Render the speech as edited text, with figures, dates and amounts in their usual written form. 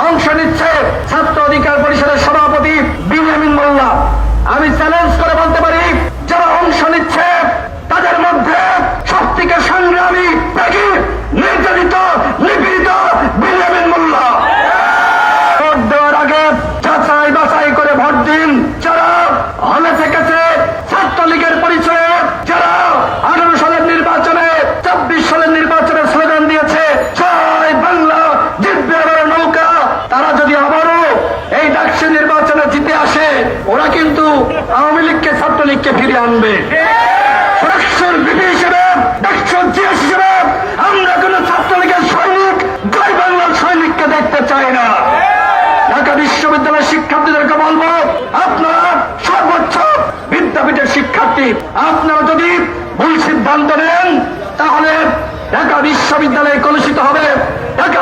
অংশ নিচ্ছে ছাত্র অধিকার পরিষদের সভাপতি বিনিয়ামিন মোল্লা। আমি চ্যালেঞ্জ করে বলতে পারি, যারা অংশ নিচ্ছে তাদের মধ্যে সবথেকে সংগ্রামী ত্যাগী নির্যাতিত নিপীড়িত বিনিয়ামিন মোল্লা। ভোট দেওয়ার আগে যাচাই বাছাই করে ভোট দিন। যারা হলে থেকেছে ছাত্রলীগের পরিচয়ে, যারা 18 সালের নির্বাচনে 24 সালের নির্বাচনে স্লোগান দিয়েছে জয় বাংলা জিতবে আবার নৌকা, তারা যদি আবারও এই ডাকসু নির্বাচনে জিতে আসে, ওরা কিন্তু আওয়ামী লীগকে ছাত্রলীগকে ফিরিয়ে আনবে। ডাকসুর বিপি হিসেবে, ডাকসুর জিএস হিসেবে আমরা কোন ছাত্রলীগের সৈনিক, জয় বাংলার সৈনিককে দেখতে চাই না। ঢাকা বিশ্ববিদ্যালয়ের শিক্ষার্থীদেরকে বলবো, আপনারা সর্বোচ্চ বিদ্যাপীঠের শিক্ষার্থী, আপনারা যদি ভুল সিদ্ধান্ত নেন তাহলে ঢাকা বিশ্ববিদ্যালয় কলুষিত হবে। ঢাকা